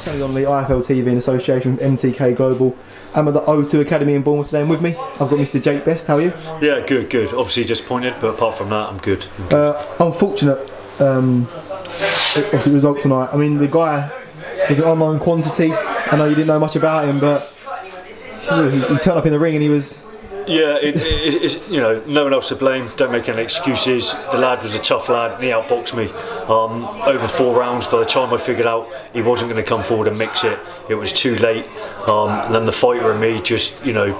Sonny Donnelly, IFL TV in association with MTK Global. I'm at the O2 Academy in Bournemouth today, and with me I've got Mr. Jake Best. How are you? Yeah, good. Obviously disappointed, but apart from that, I'm good. Unfortunate, obviously result tonight. I mean, the guy was an unknown quantity. I know you didn't know much about him, but he turned up in the ring and he was... Yeah, it's, you know, no one else to blame. Don't make any excuses. The lad was a tough lad, and he outboxed me. Over 4 rounds, by the time I figured out he wasn't going to come forward and mix it, it was too late. And then the fighter and me just, you know,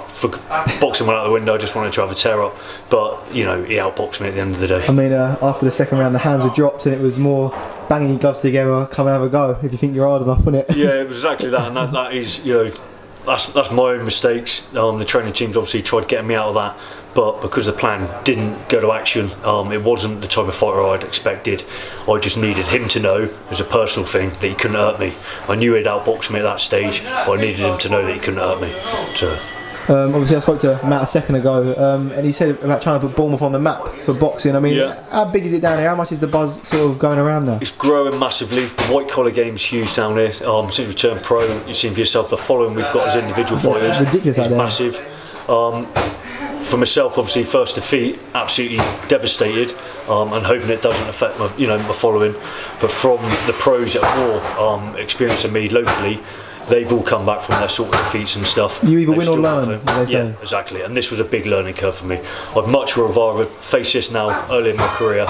boxing went out the window. I just wanted to have a tear up, but you know, he outboxed me at the end of the day. I mean, after the second round, the hands were dropped, and it was more banging your gloves together, come and have a go if you think you're hard enough, wasn't it? Yeah, it was exactly that, and that is, you know. That's my own mistakes. The training teams obviously tried getting me out of that, but because the plan didn't go to action, it wasn't the type of fighter I'd expected. I just needed him to know, as a personal thing, that he couldn't hurt me. I knew he'd outbox me at that stage, but I needed him to know that he couldn't hurt me. So. Obviously I spoke to Matt a second ago, and he said about trying to put Bournemouth on the map for boxing. I mean, yeah. How big is it down here? How much is the buzz sort of going around now? It's growing massively. The white collar game's huge down here. Since we turned pro, you've seen for yourself the following we've got as individual fighters. Ridiculous. It's massive. For myself, obviously, first defeat, absolutely devastated, and hoping it doesn't affect my, my following. But from the pros at war, experiencing me locally, they've all come back from their sort of defeats and stuff. You either win or learn, as they say. Yeah, exactly. And this was a big learning curve for me. I'd much rather face this now early in my career,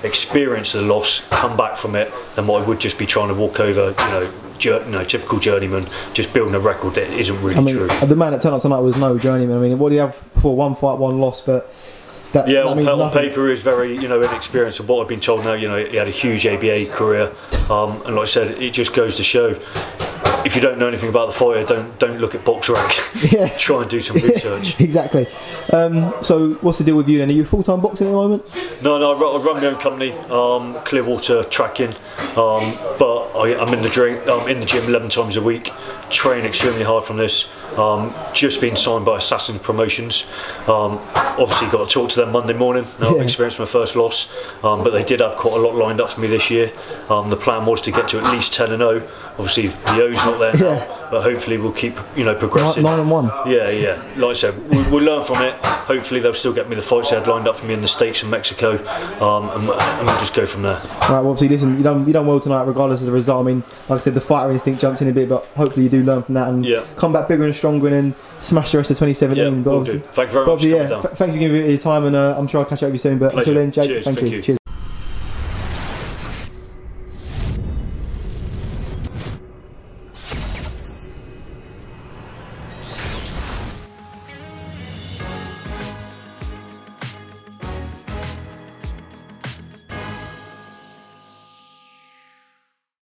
experience the loss, come back from it, than what I would just be trying to walk over, typical journeyman, just building a record that isn't really true. The man that turned up tonight was no journeyman. I mean, what do you have for 1 fight, 1 loss? But that, yeah, that on paper he was very, inexperienced. And what I've been told now, he had a huge ABA career, and like I said, it just goes to show. If you don't know anything about the fighter, don't look at BoxRec. Yeah. Try and do some research. Exactly. So what's the deal with you then? Are you full-time boxing at the moment? No, I run my own company, Clearwater Tracking, but I'm in the gym 11 times a week, train extremely hard from this. Just been signed by Assassin Promotions. Obviously got to talk to them Monday morning. Now I've experienced my first loss, but they did have quite a lot lined up for me this year. The plan was to get to at least 10-0. Obviously the O's not there now, but hopefully we'll keep progressing. 9-1. Yeah. Like I said, we'll learn from it. Hopefully they'll still get me the fights they had lined up for me in the States and Mexico, and we'll just go from there. Right. Well, obviously, listen, you done well tonight, regardless of the result. I mean, like I said, the fighter instinct jumped in a bit, but hopefully you do learn from that and come back bigger and stronger and then smash the rest of 2017. Yeah, but will do. Thank you very much for coming down. Thanks for giving me your time, and I'm sure I'll catch up with you soon. But Pleasure. Until then, Jake, Cheers. thank you. Cheers.